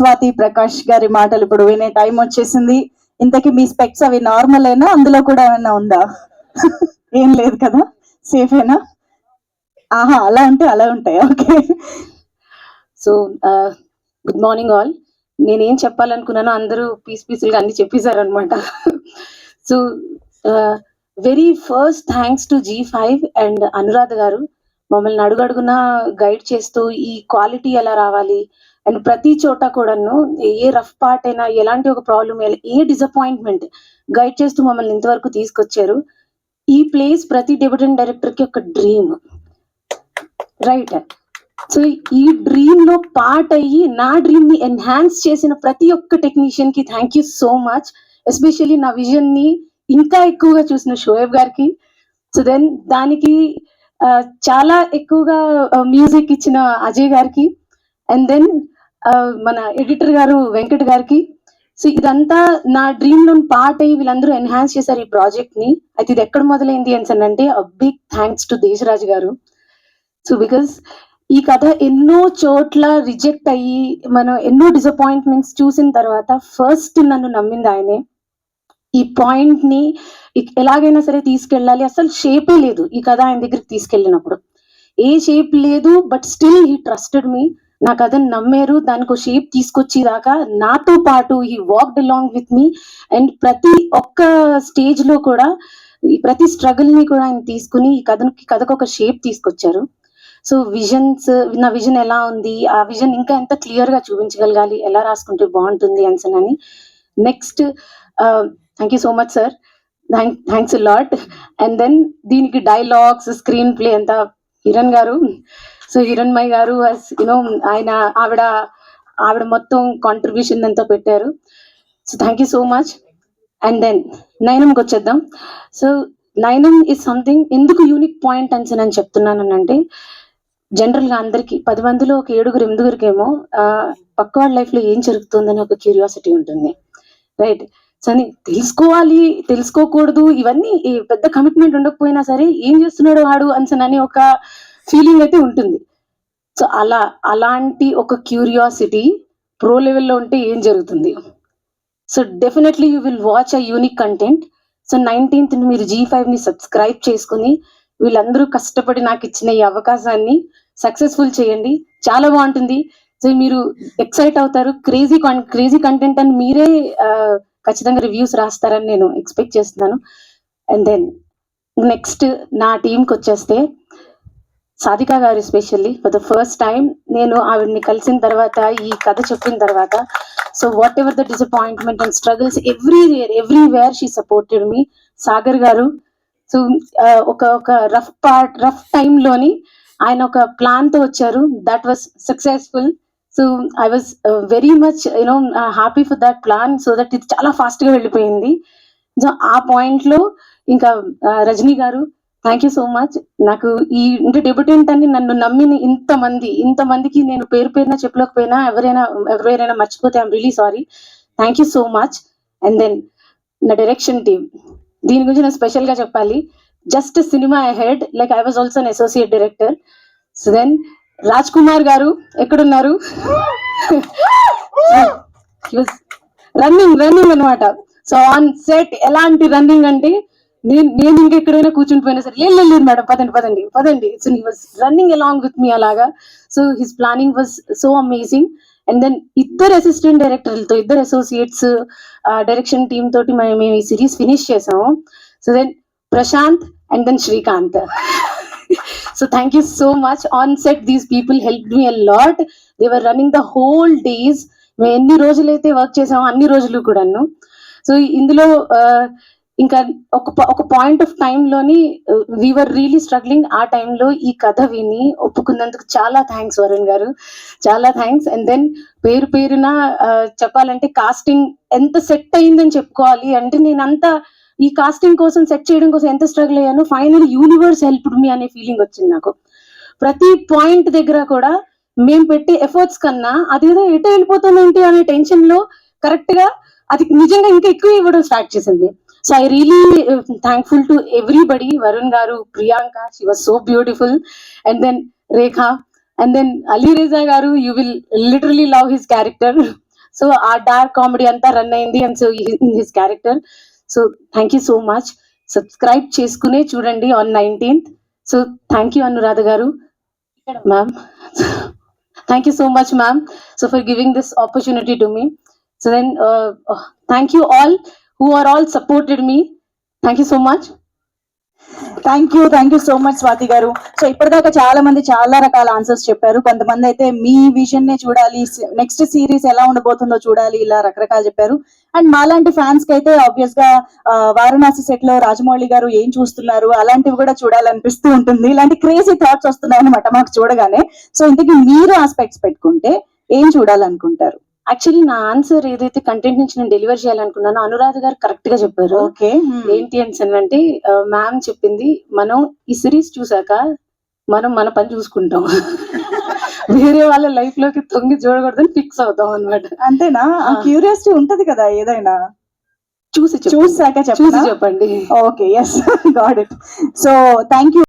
స్వాతి ప్రకాష్ గారి మాటలు ఇప్పుడు వినే టైం వచ్చేసింది. ఇంతకీ మీ స్పెక్స్ అవి నార్మల్ అయినా అందులో కూడా ఏమైనా ఉందా? ఏం లేదు కదా, సేఫేనా? ఆహా, అలా ఉంటే అలా ఉంటాయి. Okay. So good morning all. నేనేం చెప్పాలనుకున్నానో అందరూ పీసులుగా అన్ని చెప్పేశారు అనమాట. So very first thanks to G5 and Anuradha గారు మమ్మల్ని అడుగడుగునా గైడ్ చేస్తూ ఈ క్వాలిటీ ఎలా రావాలి అండ్ ప్రతి చోట కూడాను ఏ రఫ్ పార్ట్ అయినా ఎలాంటి ఒక ప్రాబ్లం ఏ డిసప్పాయింట్మెంట్ గైడ్ చేస్తూ మమ్మల్ని ఇంతవరకు తీసుకొచ్చారు. ఈ ప్లేస్ ప్రతి డెబ్యూటెంట్ డైరెక్టర్ కి ఒక డ్రీమ్, రైట్? సో ఈ డ్రీమ్ లో పార్ట్ అయ్యి నా డ్రీమ్ ని ఎన్హాన్స్ చేసిన ప్రతి ఒక్క టెక్నీషియన్ కి thank you so much. Especially నా విజన్ ని ఇంకా ఎక్కువగా చూసిన షోయబ్ గారికి. సో దెన్ దానికి చాలా ఎక్కువగా మ్యూజిక్ ఇచ్చిన అజయ్ గారికి అండ్ దెన్ మన ఎడిటర్ గారు వెంకట్ గారికి. సో ఇదంతా నా డ్రీమ్ లో పార్ట్ అయ్యి వీళ్ళందరూ ఎన్హాన్స్ చేశారు ఈ ప్రాజెక్ట్ ని. అయితే ఇది ఎక్కడ మొదలైంది అని అంటే బిగ్ థ్యాంక్స్ టు దేశరాజ్ గారు. సో బికాస్ ఈ కథ ఎన్నో చోట్ల రిజెక్ట్ అయ్యి మనం ఎన్నో డిసప్పాయింట్మెంట్స్ చూసిన తర్వాత ఫస్ట్ నన్ను నమ్మింది ఆయనే. ఈ పాయింట్ ని ఎలాగైనా సరే తీసుకెళ్ళాలి. అసలు షేపే లేదు ఈ కథ ఆయన దగ్గరికి తీసుకెళ్ళినప్పుడు, ఏ షేప్ లేదు. But still he trusted me. నా కథను నమ్మారు, దానికి ఒక షేప్ తీసుకొచ్చేదాకా నాతో పాటు he walked along with me. And ప్రతి ఒక్క స్టేజ్ లో కూడా ఈ ప్రతి స్ట్రగుల్ ని కూడా ఆయన తీసుకుని ఈ కథకు ఒక షేప్ తీసుకొచ్చారు. సో నా విజన్ ఎలా ఉంది, ఆ విజన్ ఇంకా ఎంత క్లియర్ గా చూపించగలగాలి, ఎలా రాసుకుంటే బాగుంటుంది అని. Next thank you so much sir, thanks lot. And then దీనికి డైలాగ్స్ స్క్రీన్ ప్లే అంతా హిరణ్ గారు. సో హిరణ్మయ్ గారు యూనో ఆయన ఆవిడ మొత్తం కాంట్రిబ్యూషన్ అంతా పెట్టారు. So thank you so much. And then నయనంకి వచ్చేద్దాం. సో నయనం ఇస్ సంథింగ్ ఎందుకు యూనిక్ పాయింట్ అని నేను చెప్తున్నాను అంటే, జనరల్ గా అందరికి 10 మందిలో ఒక 7 8 పక్క వాళ్ళ లైఫ్ లో ఏం జరుగుతుందని ఒక క్యూరియాసిటీ ఉంటుంది, రైట్? సో అని తెలుసుకోకూడదు, ఇవన్నీ పెద్ద కమిట్మెంట్ ఉండకపోయినా సరే ఏం చేస్తున్నాడు వాడు అని ఒక ఫీలింగ్ అయితే ఉంటుంది. సో అలాంటి ఒక క్యూరియాసిటీ ప్రో లెవెల్లో ఉంటే ఏం జరుగుతుంది. So definitely you will watch a unique content. So 19th మీరు G5 ని సబ్స్క్రైబ్ చేసుకుని వీళ్ళందరూ కష్టపడి నాకు ఇచ్చిన ఈ అవకాశాన్ని సక్సెస్ఫుల్ చేయండి. చాలా బాగుంటుంది. సో మీరు ఎక్సైట్ అవుతారు. క్రేజీ కంటెంట్ అని మీరే ఖచ్చితంగా రివ్యూస్ రాస్తారని నేను ఎక్స్పెక్ట్ చేస్తున్నాను. అండ్ దెన్ నెక్స్ట్ నా టీంకి వచ్చేస్తే సాధికా గారు, especially for the first time నేను ఆవిడని కలిసిన తర్వాత, ఈ కథ చెప్పిన తర్వాత, so what ever the disappointment and struggles everywhere she supported me. Sagar గారు, సో ఒక రఫ్ టైంలోని ఆయన ఒక ప్లాన్ తో వచ్చారు, that was successful. So I was very much happy for that plan. So that ఇది చాలా ఫాస్ట్ గా వెళ్ళిపోయింది. సో ఆ పాయింట్ లో ఇంకా రజనీ గారు, థ్యాంక్ యూ సో మచ్. నాకు ఈ డెబ్యూటెంట్ అని నన్ను నమ్మిన ఇంతమందికి నేను పేరున చెప్పలేకపోయినా, ఎవరైనా మర్చిపోతే I'm really sorry. Thank you so much. And then నా డైరెక్షన్ టీమ్, దీని గురించి నేను స్పెషల్ గా చెప్పాలి. Just cinema ahead, like I was also an associate director. So then Raj Kumar గారు ఎక్కడున్నారు? రన్నింగ్ అనమాట. సో ఆన్ సెట్ ఎలాంటి రన్నింగ్ అంటే, నేను ఇంకెక్కడైనా కూర్చుని పోయినా సరే లేదు మేడం పదండి. So he was running along with me అలాగా. So his planning was so amazing. And then ఇద్దరు అసిస్టెంట్ డైరెక్టర్లతో, ఇద్దరు అసోసియేట్స్ డైరెక్షన్ టీమ్ తోటి మేము ఈ సిరీస్ ఫినిష్ చేసాము. So then Prashanth and then Srikanth. So thank you so much. On set these people helped me a lot. They were running the whole days. మేము ఎన్ని రోజులైతే వర్క్ చేసామో అన్ని రోజులు కూడాను. సో ఇందులో ఇంకా ఒక పాయింట్ ఆఫ్ టైమ్ లోని వీఆర్ రియలీ స్ట్రగ్లింగ్. ఆ టైంలో ఈ కథ విని ఒప్పుకున్నందుకు చాలా థ్యాంక్స్ వరుణ్ గారు, చాలా థ్యాంక్స్. అండ్ దెన్ పేరున చెప్పాలంటే కాస్టింగ్ ఎంత సెట్ అయిందని చెప్పుకోవాలి. అంటే నేనంతా ఈ కాస్టింగ్ కోసం సెట్ చేయడం కోసం ఎంత స్ట్రగుల్ అయ్యాను, ఫైనల్ యూనివర్స్ హెల్ప్డ్ మీ అనే ఫీలింగ్ వచ్చింది నాకు. ప్రతి పాయింట్ దగ్గర కూడా మేము పెట్టే ఎఫర్ట్స్ కన్నా అదేదో ఎటో వెళ్ళిపోతామేంటి అనే టెన్షన్ లో కరెక్ట్ గా అది నిజంగా ఇంకా ఎక్కువ ఇవ్వడం స్టార్ట్ చేసింది. So I really thankful to everybody. Varun గారు, Priyanka, she was so beautiful. And then Rekha, and then Ali Reza గారు, you will literally love his character. So ఆ డార్క్ కామెడీ అంతా రన్ అయింది and so in his character. So thank you so much. Subscribe చేసుకునే చూడండి on 19th. So thank you Anuradha గారు ma'am. Thank you so much, ma'am, so for giving this opportunity to me. So then, thank you all who are all supported me. Thank you so much. Thank you so much Swathi గారు. So ఇప్పటిదాకా చాలా మంది చాలా రకాల answers చెప్పారు. కొంతమంది అయితే మీ vision నే చూడాలి, నెక్స్ట్ సిరీస్ ఎలా ఉండబోతుందో చూడాలి, ఇలా రకరకాలు చెప్పారు. అండ్ మాలాంటి ఫ్యాన్స్ కి అయితే ఆబ్వియస్ గా వారణాసి సెట్ లో రాజమౌళి గారు ఏం చూస్తున్నారు అలాంటివి కూడా చూడాలనిపిస్తూ ఉంటుంది. ఇలాంటి క్రేజీ థాట్స్ వస్తున్నాయి అనమాట మాకు చూడగానే. సో ఇంతకీ మీరు ఆస్పెక్ట్స్ పెట్టుకుంటే ఏం చూడాలనుకుంటారు? యాక్చువల్లీ నా ఆన్సర్ ఏదైతే కంటెంట్ నుంచి నేను డెలివర్ చేయాలనుకున్నానో అనురాధ గారు కరెక్ట్ గా చెప్పారు. ఓకే, ఏంటి అంటే మ్యామ్ చెప్పింది, మనం ఈ సిరీస్ చూసాక మనం మన పని చూసుకుంటాం, వేరే వాళ్ళ లైఫ్ లోకి తొంగి చూడకూడదని ఫిక్స్ అవుతాం అనమాట. అంతేనా? క్యూరియాసిటీ ఉంటది కదా ఏదైనా, చూసాక చూసి చెప్పండి. Okay, yes, got it. So thank you.